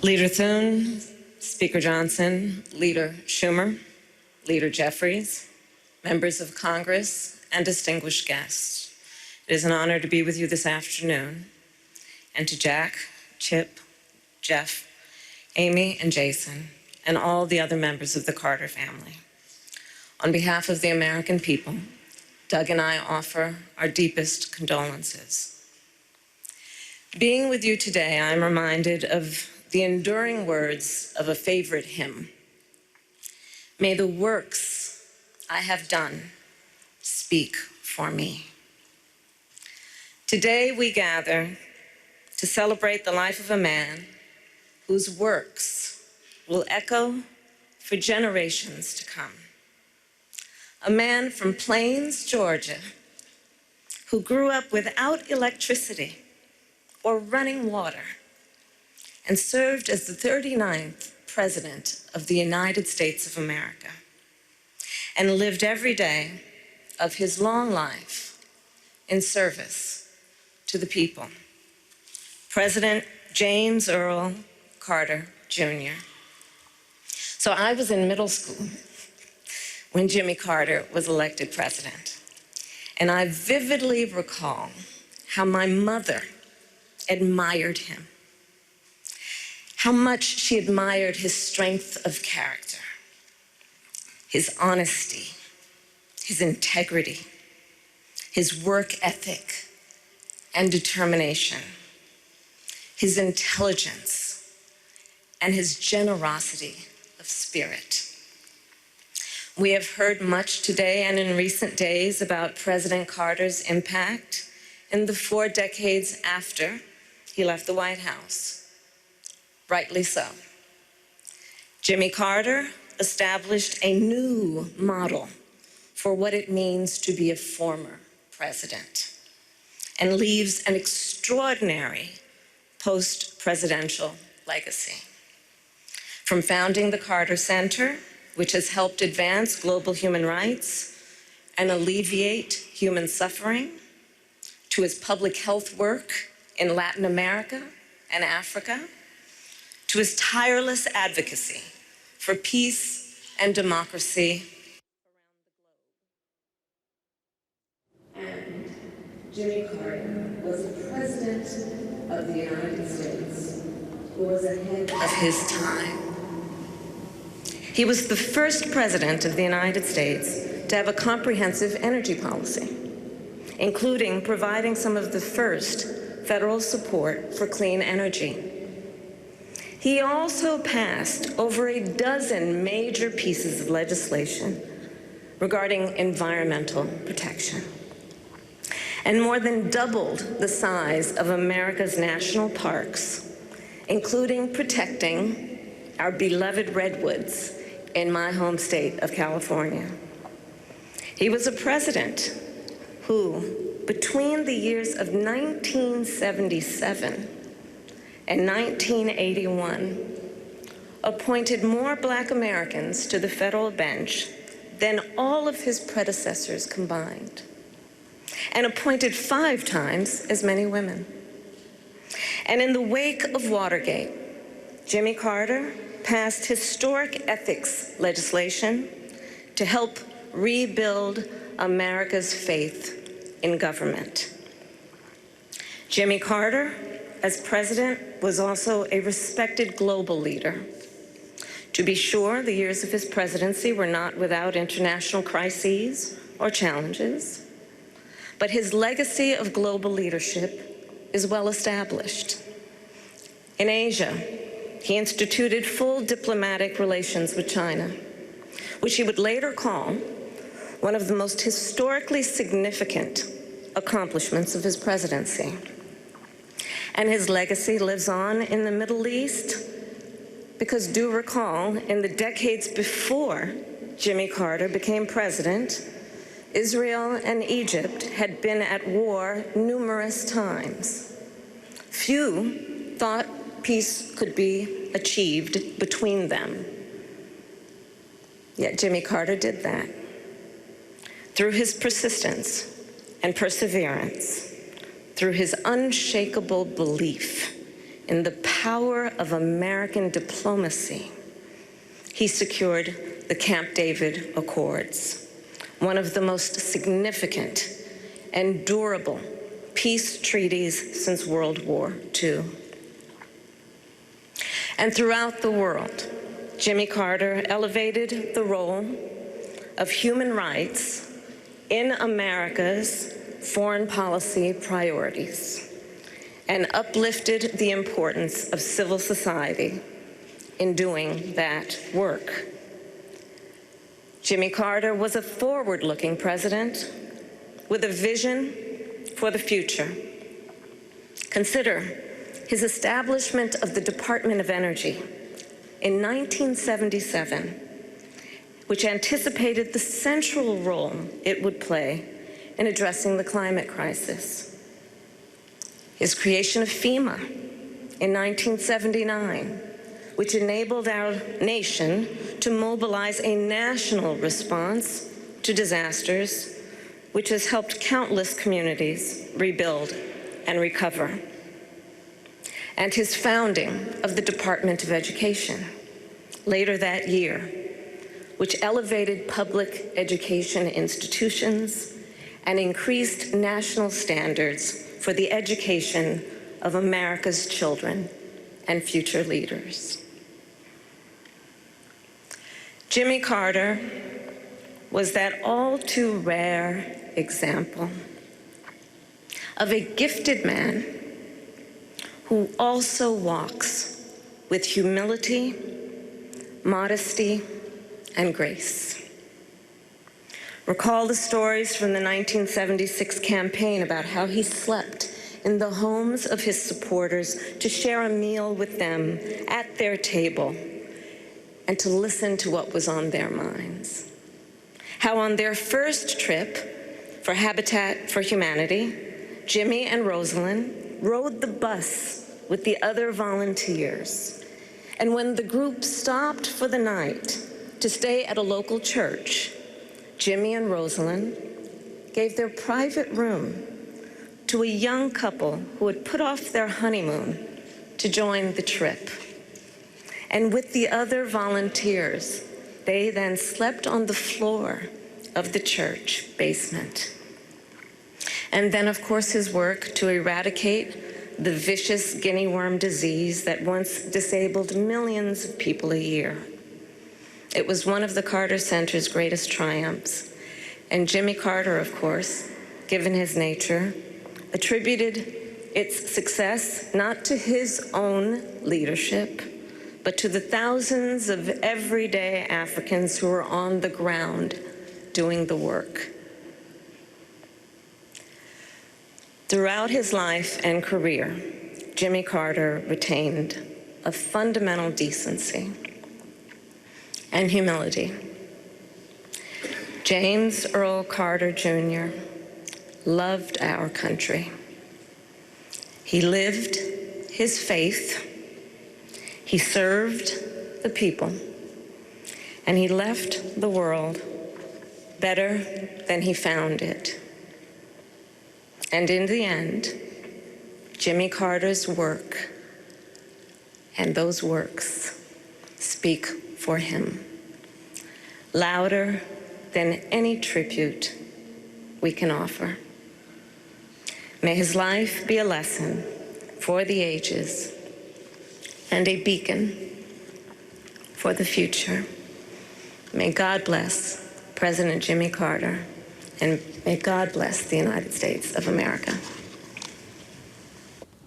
Leader Thune, Speaker Johnson, Leader Schumer, Leader Jeffries, members of Congress, and distinguished guests. It is an honor to be with you this afternoon, and to Jack, Chip, Jeff, Amy, and Jason, and all the other members of the Carter family. On behalf of the American people, Doug and I offer our deepest condolences. Being with you today, I'm reminded of the enduring words of a favorite hymn. May the works I have done speak for me. Today we gather to celebrate the life of a man whose works will echo for generations to come. A man from Plains, Georgia, who grew up without electricity or running water and served as the 39th President of the United States of America and lived every day of his long life in service to the people. President James Earl Carter, Jr. So I was in middle school when Jimmy Carter was elected president, and I vividly recall how my mother admired him, how much she admired his strength of character, his honesty, his integrity, his work ethic and determination, his intelligence, and his generosity of spirit. We have heard much today and in recent days about President Carter's impact in the 4 decades after he left the White House. Rightly so. Jimmy Carter established a new model for what it means to be a former president and leaves an extraordinary post-presidential legacy. From founding the Carter Center, which has helped advance global human rights and alleviate human suffering, to his public health work in Latin America and Africa, to his tireless advocacy for peace and democracy around the globe. And Jimmy Carter was the President of the United States who was ahead of his time. He was the first President of the United States to have a comprehensive energy policy, including providing some of the first federal support for clean energy. He also passed over a dozen major pieces of legislation regarding environmental protection, and more than doubled the size of America's national parks, including protecting our beloved redwoods in my home state of California. He was a president who, between the years of 1977 and 1981, appointed more Black Americans to the federal bench than all of his predecessors combined, and appointed 5 times as many women. And in the wake of Watergate, Jimmy Carter passed historic ethics legislation to help rebuild America's faith in government. Jimmy Carter, as president, was also a respected global leader. To be sure, the years of his presidency were not without international crises or challenges, but his legacy of global leadership is well established. In Asia, he instituted full diplomatic relations with China, which he would later call one of the most historically significant accomplishments of his presidency. And his legacy lives on in the Middle East because, do recall, in the decades before Jimmy Carter became president, Israel and Egypt had been at war numerous times. Few thought peace could be achieved between them. Yet Jimmy Carter did that. Through his persistence and perseverance, through his unshakable belief in the power of American diplomacy, he secured the Camp David Accords, one of the most significant and durable peace treaties since World War II. And throughout the world, Jimmy Carter elevated the role of human rights in America's foreign policy priorities and uplifted the importance of civil society in doing that work. Jimmy Carter was a forward-looking president with a vision for the future. Consider his establishment of the Department of Energy in 1977, which anticipated the central role it would play in addressing the climate crisis. His creation of FEMA in 1979, which enabled our nation to mobilize a national response to disasters, which has helped countless communities rebuild and recover. And his founding of the Department of Education later that year, which elevated public education institutions and increased national standards for the education of America's children and future leaders. Jimmy Carter was that all too rare example of a gifted man who also walks with humility, modesty, and grace. Recall the stories from the 1976 campaign about how he slept in the homes of his supporters to share a meal with them at their table and to listen to what was on their minds. How on their first trip for Habitat for Humanity, Jimmy and Rosalynn rode the bus with the other volunteers. And when the group stopped for the night to stay at a local church, Jimmy and Rosalynn gave their private room to a young couple who had put off their honeymoon to join the trip. And with the other volunteers, they then slept on the floor of the church basement. And then, of course, his work to eradicate the vicious guinea worm disease that once disabled millions of people a year. It was one of the Carter Center's greatest triumphs. And Jimmy Carter, of course, given his nature, attributed its success not to his own leadership, but to the thousands of everyday Africans who were on the ground doing the work. Throughout his life and career, Jimmy Carter retained a fundamental decency and humility. James Earl Carter Jr. loved our country. He lived his faith, he served the people, and he left the world better than he found it. And in the end, Jimmy Carter's work and those works speak for him, louder than any tribute we can offer. May his life be a lesson for the ages and a beacon for the future. May God bless President Jimmy Carter, and may God bless the United States of America.